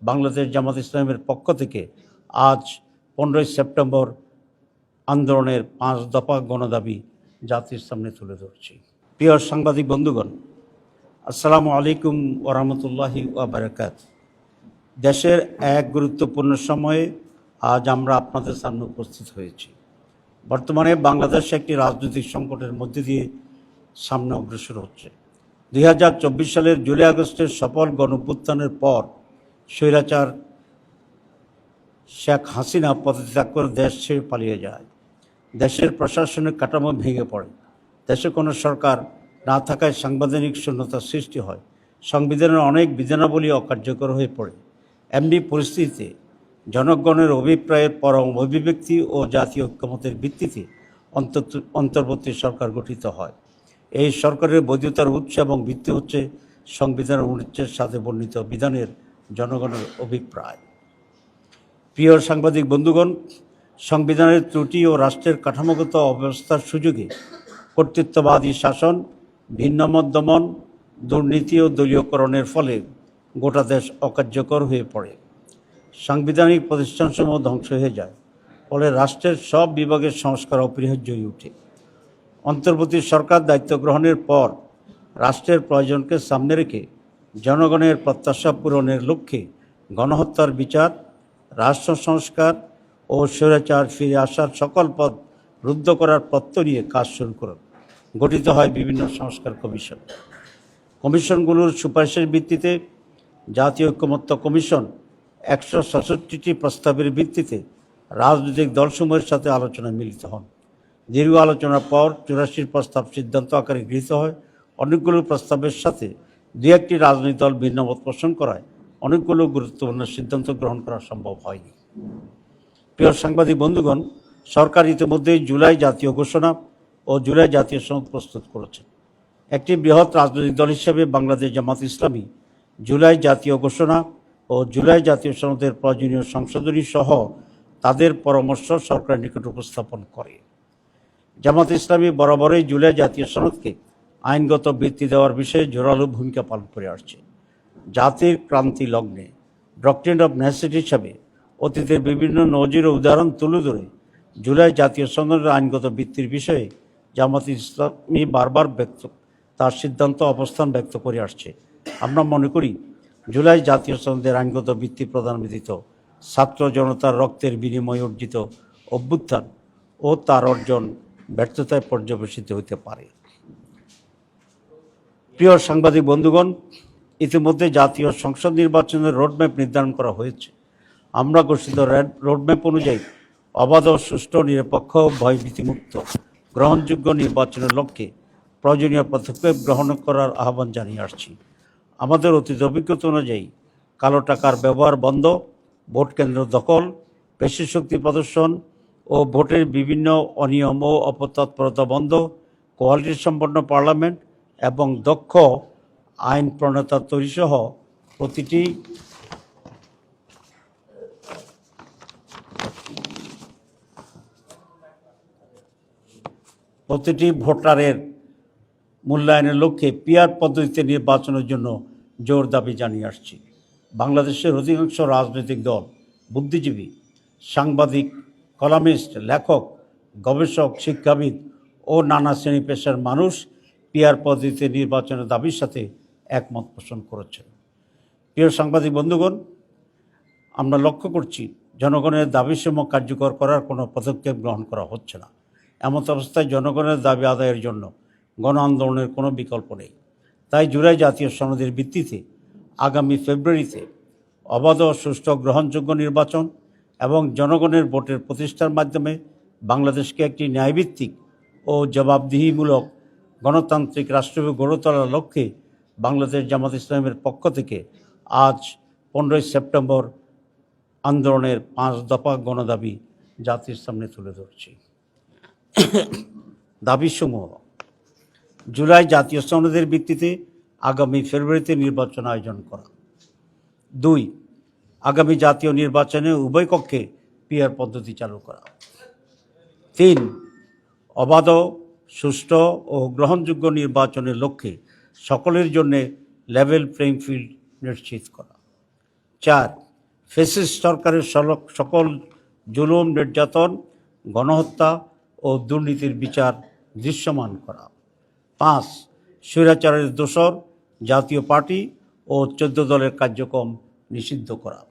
বাংলাদেশ জামাত ইসলামের পক্ষ থেকে আজ 15ই সেপ্টেম্বর আন্দোলনের 5 দফা গণদাবি জাতির সামনে তুলে ধরছি। প্রিয় সাংবাদিক বন্ধুগণ, আসসালামু আলাইকুম ওয়া রাহমাতুল্লাহি ওয়া বারাকাতুহু। দেশের এক গুরুত্বপূর্ণ সময়ে আজ আমরা আপনাদের সামনে উপস্থিত হয়েছি। বর্তমানে বাংলাদেশ একটি রাজনৈতিক সংকটের মধ্যে দিয়ে সামনে অগ্রসর হচ্ছে। 2024 সালের জুলাই আগস্টের সফল গণঅভ্যুত্থানের পর স্বৈরাচার শেখ হাসিনা পদত্যাগ করে দেশ ছেড়ে পালিয়ে যায়। দেশের প্রশাসনিক কাঠামো ভেঙে পড়ে। দেশে কোনো সরকার না থাকায় সাংবিধানিক শূন্যতার সৃষ্টি হয়। সংবিধানের অনেক বিধানাবলী অকার্যকর হয়ে পড়ে। এমনি পরিস্থিতিতে জনগণের অভিপ্রায়ের পরম অভিব্যক্তি ও জাতীয় ঐক্যমতের ভিত্তিতে অন্তর্বর্তী সরকার গঠিত হয়। এই সরকারের বৈধতার উৎস এবং ভিত্তি হচ্ছে সংবিধানের অনুচ্ছেদ 7 বর্ণিত বিধানের জনগণের অভিপ্রায়। প্রিয় সাংবাদিক বন্ধুগণ, সংবিধানের ত্রুটি ও রাষ্ট্রের কাঠামোগত অবস্থার সুযোগে কর্তৃত্ববাদী শাসন, ভিন্নমত দমন, দুর্নীতি ও দলীয়করণের ফলে গোটা দেশ অকার্যকর হয়ে পড়ে। সাংবিধানিক প্রতিষ্ঠানসমূহ ধ্বংস হয়ে যায়। ফলে রাষ্ট্রের সব বিভাগের সংস্কার অপরিহার্য হয়ে ওঠে। অন্তর্বর্তী সরকার দায়িত্ব গ্রহণের পর রাষ্ট্রের প্রয়োজনকে সামনে রেখে জনগণের প্রত্যাশা পূরণের লক্ষ্যে গণহত্যার বিচার, রাষ্ট্র সংস্কার ও স্বৈরাচার ফিরে আসার সকল পথ রুদ্ধ করার প্রত্যয় নিয়ে কাজ শুরু করে গঠিত হয় বিভিন্ন সংস্কার কমিশন। কমিশনগুলোর সুপারিশের ভিত্তিতে জাতীয় ঐক্যমত্য কমিশন 166টি প্রস্তাবের ভিত্তিতে রাজনৈতিক দলসমূহের সাথে আলোচনায় মিলিত হন। দীর্ঘ আলোচনার পর 84 প্রস্তাব সিদ্ধান্ত আকারে গৃহীত হয়। অনেকগুলো প্রস্তাবের সাথে 2-1টি রাজনৈতিক দল ভিন্নমত পোষণ করায় অনেকগুলো গুরুত্বপূর্ণ সিদ্ধান্ত গ্রহণ করা সম্ভব হয়নি। প্রিয় সাংবাদিক বন্ধুগণ, সরকার ইতিমধ্যেই জুলাই জাতীয় ঘোষণা ও জুলাই জাতীয় সনদ প্রস্তুত করেছে। একটি বৃহৎ রাজনৈতিক দল হিসেবে বাংলাদেশ জামাত ইসলামী জুলাই জাতীয় ঘোষণা ও জুলাই জাতীয় সনদের প্রয়োজনীয় সংশোধনী সহ তাদের পরামর্শ সরকারের নিকট উপস্থাপন করে। জামাত ইসলামী বরাবরই জুলাই জাতীয় সনদকে আইনগত ভিত্তি দেওয়ার বিষয়ে জোরালো ভূমিকা পালন করে আসছে। জাতির ক্রান্তি লগ্নে ডক্ট্রিন অব নেসেসিটি হিসাবে অতীতের বিভিন্ন নজির ও উদাহরণ তুলে ধরে জুলাই জাতীয় সনদের আইনগত ভিত্তির বিষয়ে জামাত ইসলামী বারবার তার সিদ্ধান্ত অবস্থান ব্যক্ত করে আসছে। আমরা মনে করি জুলাই জাতীয় সনদের আইনগত ভিত্তি প্রদান ব্যতীত ছাত্র জনতার রক্তের বিনিময়ে অর্জিত অভ্যুত্থান ও তার অর্জন ব্যর্থতায় পর্যবেসিত হতে পারে। প্রিয় সাংবাদিক বন্ধুগণ, ইতিমধ্যে জাতীয় সংসদ নির্বাচনের রোডম্যাপ নির্ধারণ করা হয়েছে। আমরা ঘোষিত রোডম্যাপ অনুযায়ী অবাধ, সুষ্ঠু, নিরপেক্ষ, ভয়ভীতিমুক্ত, গ্রহণযোগ্য নির্বাচনের লক্ষ্যে প্রয়োজনীয় পদক্ষেপ গ্রহণ করার আহ্বান জানিয়ে আসছি। আমাদের অতীত অভিজ্ঞতা অনুযায়ী কালো টাকার ব্যবহার বন্ধ, ভোট কেন্দ্র দখল, পেশি শক্তি প্রদর্শন ও ভোটের বিভিন্ন অনিয়ম ও অপতৎপরতা বন্ধ, কোয়ালিটি সম্পন্ন পার্লামেন্ট এবং দক্ষ আইন প্রণেতা তৈরি সহ প্রতিটি ভোটারের মূল্যায়নের লক্ষ্যে পিআর পদ্ধতিতে নির্বাচনের জন্য জোর দাবি জানিয়ে আসছি। বাংলাদেশের অধিকাংশ রাজনৈতিক দল, বুদ্ধিজীবী, সাংবাদিক, কলামিস্ট, লেখক, গবেষক, শিক্ষাবিদ ও নানা শ্রেণী পেশার মানুষ পিআর পদ্ধতিতে নির্বাচনের দাবির সাথে একমত পোষণ করেছেন। প্রিয় সাংবাদিক বন্ধুগণ, আমরা লক্ষ্য করছি জনগণের দাবিসমূহ কার্যকর করার কোনো পদক্ষেপ গ্রহণ করা হচ্ছে না। এমত অবস্থায় জনগণের দাবি আদায়ের জন্য গণ আন্দোলনের কোনো বিকল্প নেই। তাই জুলাই জাতীয় সনদের ভিত্তিতে আগামী ফেব্রুয়ারিতে অবাধ, সুষ্ঠু, গ্রহণযোগ্য নির্বাচন এবং জনগণের ভোটের প্রতিষ্ঠার মাধ্যমে বাংলাদেশকে একটি ন্যায়ভিত্তিক ও জবাবদিহিমূলক গণতান্ত্রিক রাষ্ট্র গড়ে তোলার লক্ষ্যে বাংলাদেশ জামাত ইসলামের পক্ষ থেকে আজ 15ই সেপ্টেম্বর আন্দোলনের 5 দফা গণদাবি জাতির সামনে তুলে ধরছি। দাবিসমূহ: জুলাই জাতীয় সনদের ভিত্তিতে আগামী ফেব্রুয়ারিতে নির্বাচন আয়োজন করা। 2, আগামী জাতীয় নির্বাচনে উভয় কক্ষে পিআর পদ্ধতি চালু করা। 3, অবাধ, সুষ্ঠু ও গ্রহণযোগ্য নির্বাচনের লক্ষ্যে সকলের জন্য লেভেল প্লেইং ফিল্ড নিশ্চিত করা। 4, ফ্যাসিস্ট সরকারের সকল জুলুম, নির্যাতন, গণহত্যা ও দুর্নীতির বিচার দৃশ্যমান করা। 5. স্বৈরাচারের দোসর জাতীয় পার্টি ও 14 দলের কার্যক্রম নিষিদ্ধ করা।